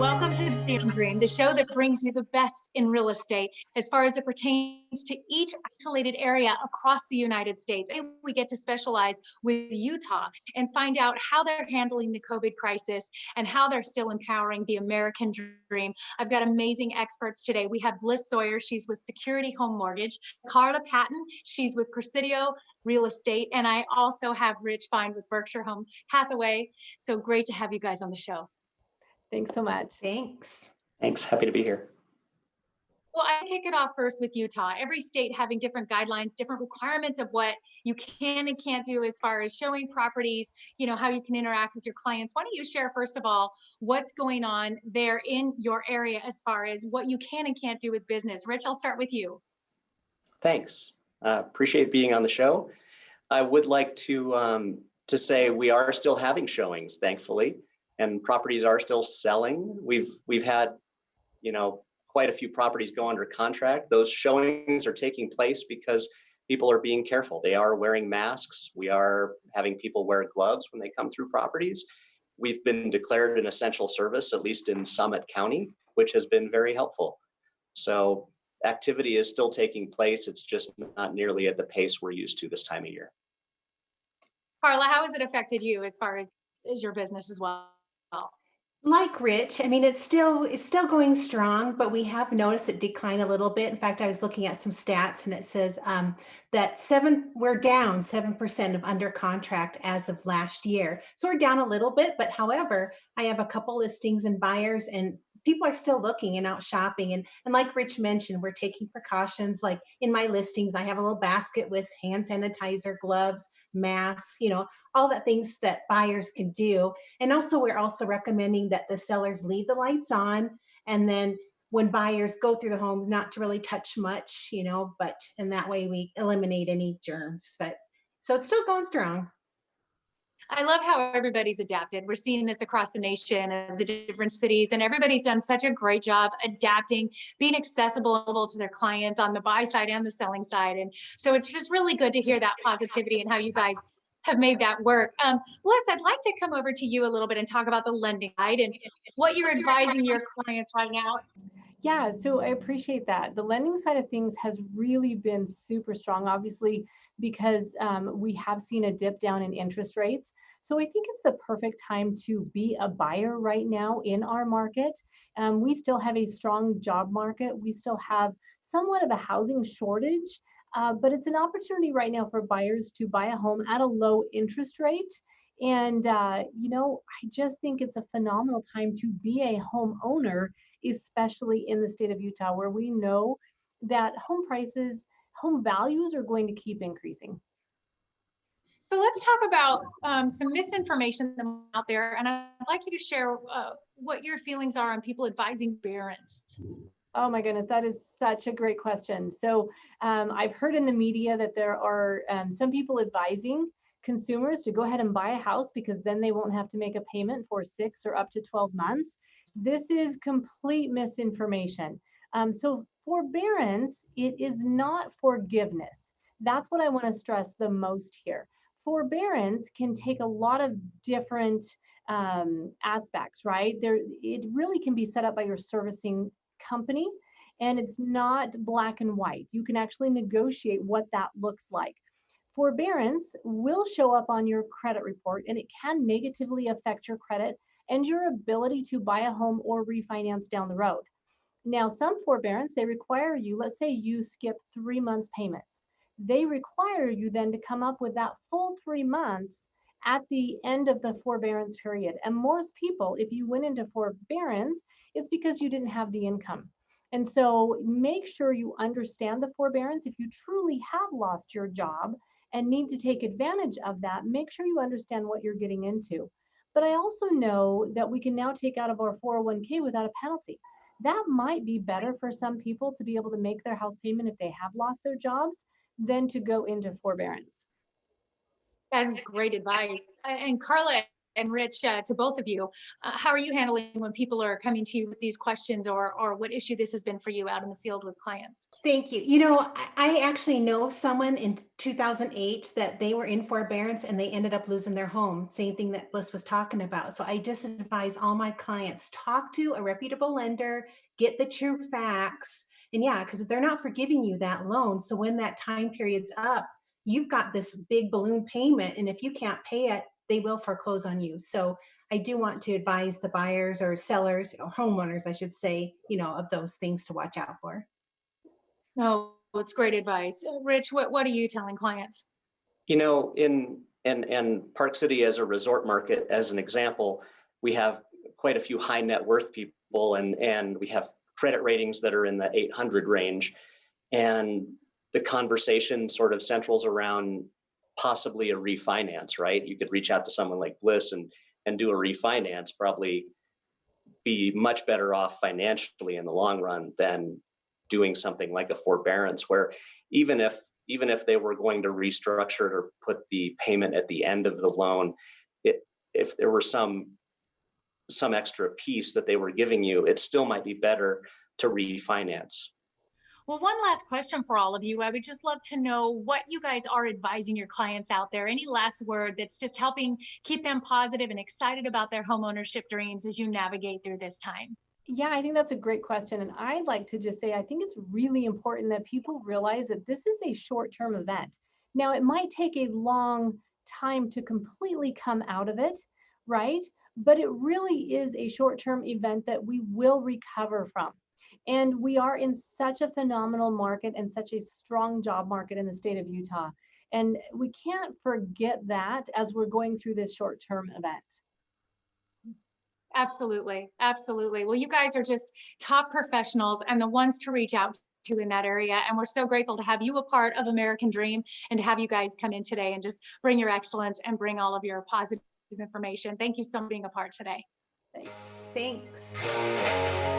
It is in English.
Welcome to the Dream, the show that brings you the best in real estate as far as it pertains to each isolated area across the United States. And we get to specialize with Utah and find out how they're handling the COVID crisis and how they're still empowering the American dream. I've got amazing experts today. We have Bliss Sawyer, she's with Security Home Mortgage, Karla Patten, she's with Presidio Real Estate, and I also have Rich Fine with Berkshire Home Hathaway. So great to have you guys on the show. Thanks so much. Thanks. Thanks. Happy to be here. Well, I kick it off first with Utah. Every state having different guidelines, different requirements of what you can and can't do as far as showing properties, how you can interact with your clients. Why don't you share, first of all, what's going on there in your area as far as what you can and can't do with business? Rich, I'll start with you. Thanks. Appreciate being on the show. I would like to say we are still having showings, thankfully, and properties are still selling. We've had, quite a few properties go under contract. Those showings are taking place because people are being careful. They are wearing masks. We are having people wear gloves when they come through properties. We've been declared an essential service, at least in Summit County, which has been very helpful. So activity is still taking place. It's just not nearly at the pace we're used to this time of year. Karla, how has it affected you as far as your business as well? Like Rich, it's still going strong, but we have noticed it decline a little bit. In fact, I was looking at some stats and it says that we're down 7% of under contract as of last year. So we're down a little bit, but however, I have a couple listings and buyers and people are still looking and out shopping. And like Rich mentioned, we're taking precautions. Like in my listings, I have a little basket with hand sanitizer, gloves, masks, all the things that buyers can do. And also, we're also recommending that the sellers leave the lights on. And then when buyers go through the homes, not to really touch much, but in that way we eliminate any germs. But so it's still going strong. I love how everybody's adapted. We're seeing this across the nation and the different cities, and everybody's done such a great job adapting, being accessible to their clients on the buy side and the selling side. And so it's just really good to hear that positivity and how you guys have made that work. Bliss, I'd like to come over to you a little bit and talk about the lending side and what you're advising your clients right now. Yeah, so I appreciate that. The lending side of things has really been super strong, obviously, because we have seen a dip down in interest rates. So I think it's the perfect time to be a buyer right now in our market. We still have a strong job market. We still have somewhat of a housing shortage, but it's an opportunity right now for buyers to buy a home at a low interest rate. And, I just think it's a phenomenal time to be a homeowner, especially in the state of Utah, where we know that home values are going to keep increasing. So let's talk about some misinformation out there. And I'd like you to share what your feelings are on people advising parents. Oh my goodness, that is such a great question. So I've heard in the media that there are some people advising consumers to go ahead and buy a house because then they won't have to make a payment for 6 or up to 12 months. This is complete misinformation. So forbearance, it is not forgiveness. That's what I want to stress the most here. Forbearance can take a lot of different aspects, right? It really can be set up by your servicing company, and it's not black and white. You can actually negotiate what that looks like. Forbearance will show up on your credit report, and it can negatively affect your credit and your ability to buy a home or refinance down the road. Now, some forbearance, they require you, let's say you skip 3 months payments. They require you then to come up with that full 3 months at the end of the forbearance period. And most people, if you went into forbearance, it's because you didn't have the income. And so make sure you understand the forbearance. If you truly have lost your job and need to take advantage of that, make sure you understand what you're getting into. But I also know that we can now take out of our 401k without a penalty. That might be better for some people to be able to make their house payment if they have lost their jobs than to go into forbearance. That is great advice. And Karla and Rich, to both of you, how are you handling when people are coming to you with these questions or what issue this has been for you out in the field with clients? Thank you. You know, I actually know someone in 2008 that they were in forbearance and they ended up losing their home. Same thing that Bliss was talking about. So I just advise all my clients, talk to a reputable lender, get the true facts. And yeah, because they're not forgiving you that loan. So when that time period's up, you've got this big balloon payment. And if you can't pay it, they will foreclose on you. So I do want to advise the buyers or sellers, or homeowners, I should say, of those things to watch out for. No, it's great advice. Rich, what are you telling clients? In Park City as a resort market, as an example, we have quite a few high net worth people, and we have credit ratings that are in the 800 range. And the conversation sort of centrals around possibly a refinance, right? You could reach out to someone like Bliss and do a refinance, probably be much better off financially in the long run than doing something like a forbearance, where even if they were going to restructure it or put the payment at the end of the loan, if there were some extra piece that they were giving you, it still might be better to refinance. Well, one last question for all of you. I would just love to know what you guys are advising your clients out there. Any last word that's just helping keep them positive and excited about their homeownership dreams as you navigate through this time? Yeah, I think that's a great question. And I'd like to just say, I think it's really important that people realize that this is a short-term event. Now, it might take a long time to completely come out of it, right? But it really is a short-term event that we will recover from. And we are in such a phenomenal market and such a strong job market in the state of Utah. And we can't forget that as we're going through this short-term event. Absolutely. Absolutely. Well, you guys are just top professionals and the ones to reach out to in that area. And we're so grateful to have you a part of American Dream and to have you guys come in today and just bring your excellence and bring all of your positive information. Thank you so much for being a part today. Thanks. Thanks.